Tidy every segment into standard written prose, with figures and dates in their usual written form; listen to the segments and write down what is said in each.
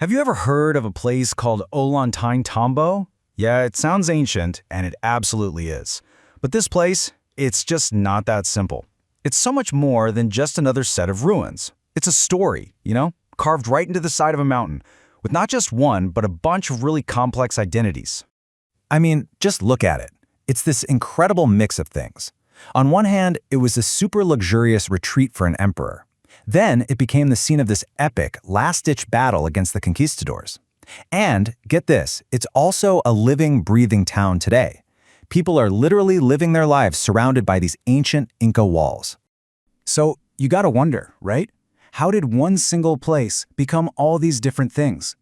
Have you ever heard of a place called Ollantaytambo? Yeah, it sounds ancient, and it absolutely is. But this place, it's just not that simple. It's so much more than just another set of ruins. It's a story, carved right into the side of a mountain, with not just one, but a bunch of really complex identities. I mean, just look at it. It's this incredible mix of things. On one hand, it was a super luxurious retreat for an emperor. Then it became the scene of this epic, last-ditch battle against the conquistadors. And, get this, it's also a living, breathing town today. People are literally living their lives surrounded by these ancient Inca walls. So, you gotta wonder, right? How did one single place become all these different things?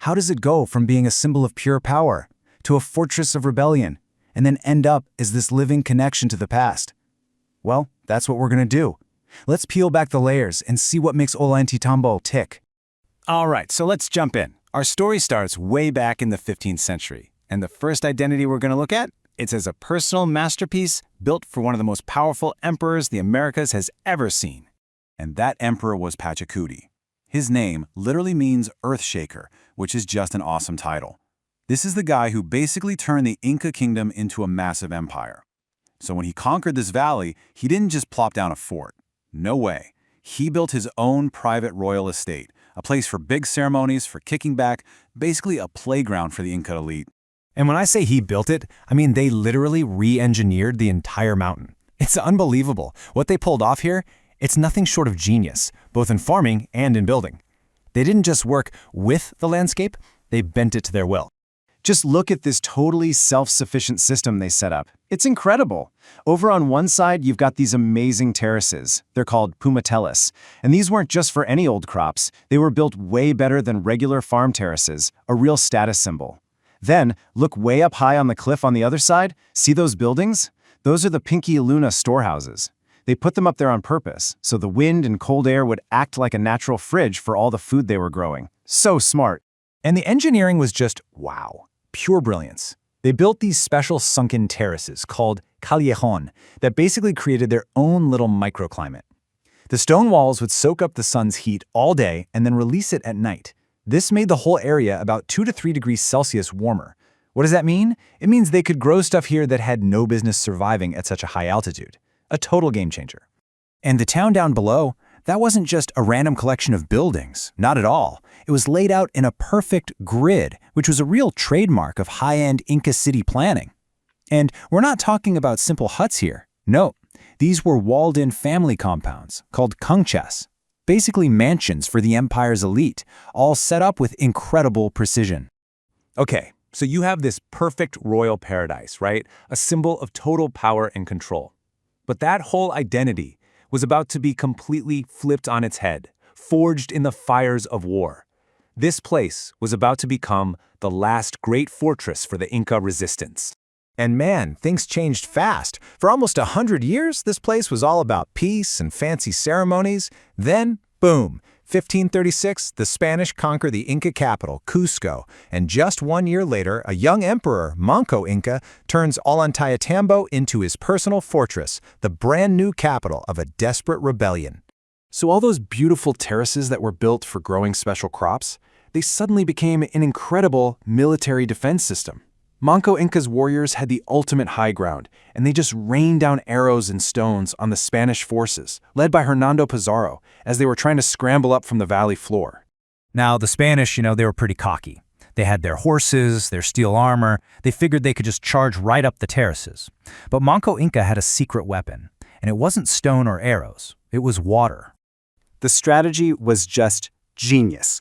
How does it go from being a symbol of pure power to a fortress of rebellion, and then end up as this living connection to the past? Well, that's what we're gonna do. Let's peel back the layers and see what makes Ollantaytambo tick. All right, so let's jump in. Our story starts way back in the 15th century, and the first identity we're going to look at, it's as a personal masterpiece built for one of the most powerful emperors the Americas has ever seen. And that emperor was Pachacuti. His name literally means Earthshaker, which is just an awesome title. This is the guy who basically turned the Inca kingdom into a massive empire. So when he conquered this valley, he didn't just plop down a fort. No way. He built his own private royal estate, a place for big ceremonies, for kicking back, basically a playground for the Inca elite. And when I say he built it, I mean they literally re-engineered the entire mountain. It's unbelievable. What they pulled off here, it's nothing short of genius, both in farming and in building. They didn't just work with the landscape, they bent it to their will. Just look at this totally self-sufficient system they set up. It's incredible. Over on one side, you've got these amazing terraces. They're called pumatelas. And these weren't just for any old crops. They were built way better than regular farm terraces, a real status symbol. Then, look way up high on the cliff on the other side. See those buildings? Those are the Pinky Luna storehouses. They put them up there on purpose, so the wind and cold air would act like a natural fridge for all the food they were growing. So smart. And the engineering was just wow. Pure brilliance. They built these special sunken terraces called callejon that basically created their own little microclimate. The stone walls would soak up the sun's heat all day and then release it at night. This made the whole area about 2 to 3 degrees Celsius warmer. What does that mean? It means they could grow stuff here that had no business surviving at such a high altitude. A total game changer. And the town down below, that wasn't just a random collection of buildings. Not at all. It was laid out in a perfect grid, which was a real trademark of high-end Inca city planning. And we're not talking about simple huts here. No, these were walled-in family compounds called conchas, basically mansions for the empire's elite, all set up with incredible precision. Okay, so you have this perfect royal paradise, right? A symbol of total power and control. But that whole identity was about to be completely flipped on its head, forged in the fires of war. This place was about to become the last great fortress for the Inca resistance. And man, things changed fast. For almost 100 years, this place was all about peace and fancy ceremonies. Then, boom, 1536, the Spanish conquer the Inca capital, Cusco, and just 1 year later, a young emperor, Manco Inca, turns Ollantaytambo into his personal fortress, the brand new capital of a desperate rebellion. So all those beautiful terraces that were built for growing special crops, they suddenly became an incredible military defense system. Manco Inca's warriors had the ultimate high ground, and they just rained down arrows and stones on the Spanish forces, led by Hernando Pizarro, as they were trying to scramble up from the valley floor. Now, the Spanish, they were pretty cocky. They had their horses, their steel armor. They figured they could just charge right up the terraces. But Manco Inca had a secret weapon, and it wasn't stone or arrows. It was water. The strategy was just genius.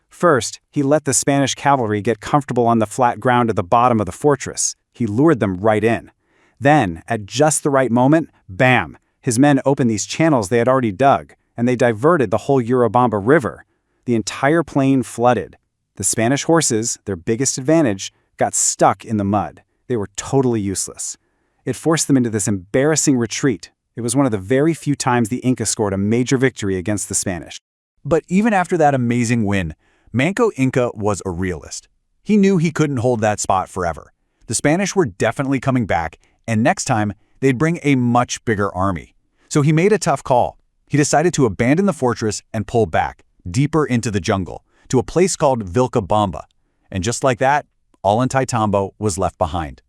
First, he let the Spanish cavalry get comfortable on the flat ground at the bottom of the fortress. He lured them right in. Then, at just the right moment, bam! His men opened these channels they had already dug, and they diverted the whole Urubamba River. The entire plain flooded. The Spanish horses, their biggest advantage, got stuck in the mud. They were totally useless. It forced them into this embarrassing retreat. It was one of the very few times the Inca scored a major victory against the Spanish. But even after that amazing win, Manco Inca was a realist. He knew he couldn't hold that spot forever. The Spanish were definitely coming back, and next time, they'd bring a much bigger army. So he made a tough call. He decided to abandon the fortress and pull back, deeper into the jungle. to a place called Vilcabamba. And just like that, Ollantaytambo was left behind.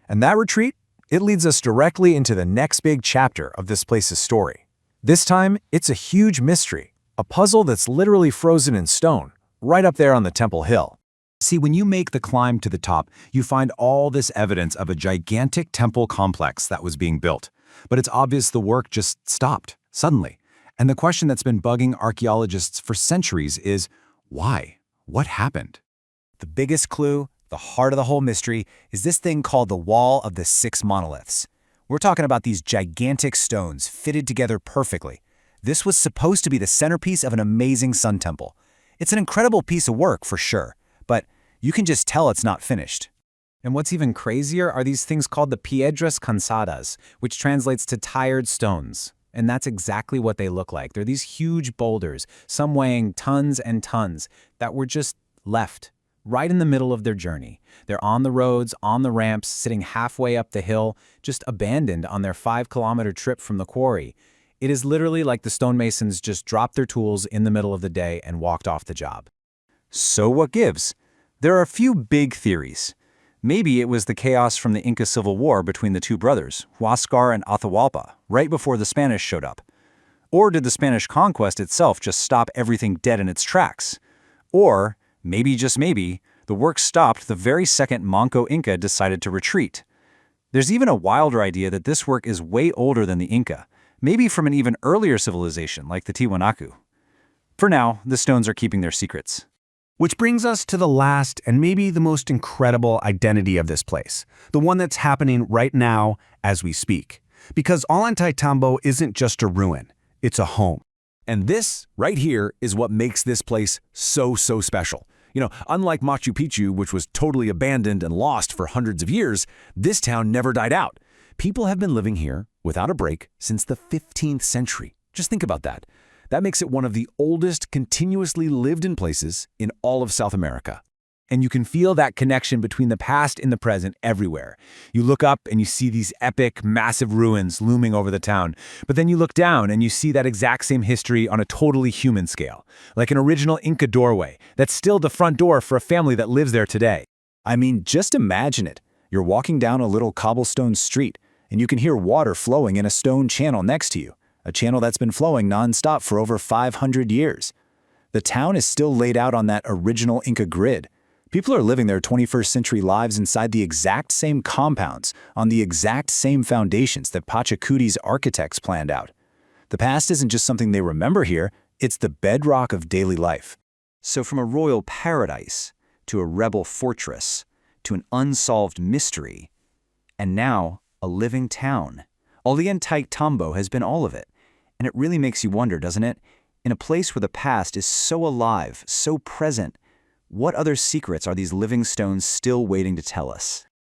And that retreat, it leads us directly into the next big chapter of this place's story. This time, it's a huge mystery, a puzzle that's literally frozen in stone, right up there on the Temple Hill. See, when you make the climb to the top, you find all this evidence of a gigantic temple complex that was being built. But it's obvious the work just stopped, suddenly. And the question that's been bugging archaeologists for centuries is, why? What happened? The biggest clue, the heart of the whole mystery, is this thing called the Wall of the Six Monoliths. We're talking about these gigantic stones fitted together perfectly. This was supposed to be the centerpiece of an amazing sun temple. It's an incredible piece of work for sure, but you can just tell it's not finished. And what's even crazier are these things called the piedras cansadas, which translates to tired stones. And that's exactly what they look like. They're these huge boulders, some weighing tons and tons, that were just left right in the middle of their journey. They're on the roads, on the ramps, sitting halfway up the hill, just abandoned on their 5-kilometer trip from the quarry. It is literally like the stonemasons just dropped their tools in the middle of the day and walked off the job. So what gives? There are a few big theories. Maybe it was the chaos from the Inca Civil War between the two brothers, Huáscar and Atahualpa, right before the Spanish showed up. Or did the Spanish conquest itself just stop everything dead in its tracks? Or, maybe just maybe, the work stopped the very second Manco Inca decided to retreat. There's even a wilder idea that this work is way older than the Inca, maybe from an even earlier civilization like the Tiwanaku. For now, the stones are keeping their secrets. Which brings us to the last and maybe the most incredible identity of this place, the one that's happening right now as we speak. Because Ollantaytambo isn't just a ruin, it's a home. And this, right here, is what makes this place so special. Unlike Machu Picchu, which was totally abandoned and lost for hundreds of years, this town never died out. People have been living here, without a break, since the 15th century. Just think about that. That makes it one of the oldest continuously lived-in places in all of South America. And you can feel that connection between the past and the present everywhere. You look up and you see these epic, massive ruins looming over the town. But then you look down and you see that exact same history on a totally human scale. Like an original Inca doorway that's still the front door for a family that lives there today. I mean, just imagine it. You're walking down a little cobblestone street and you can hear water flowing in a stone channel next to you. A channel that's been flowing nonstop for over 500 years. The town is still laid out on that original Inca grid. People are living their 21st century lives inside the exact same compounds, on the exact same foundations that Pachacuti's architects planned out. The past isn't just something they remember here, it's the bedrock of daily life. So from a royal paradise, to a rebel fortress, to an unsolved mystery, and now a living town. Ollantaytambo has been all of it. And it really makes you wonder, doesn't it? In a place where the past is so alive, so present, what other secrets are these living stones still waiting to tell us?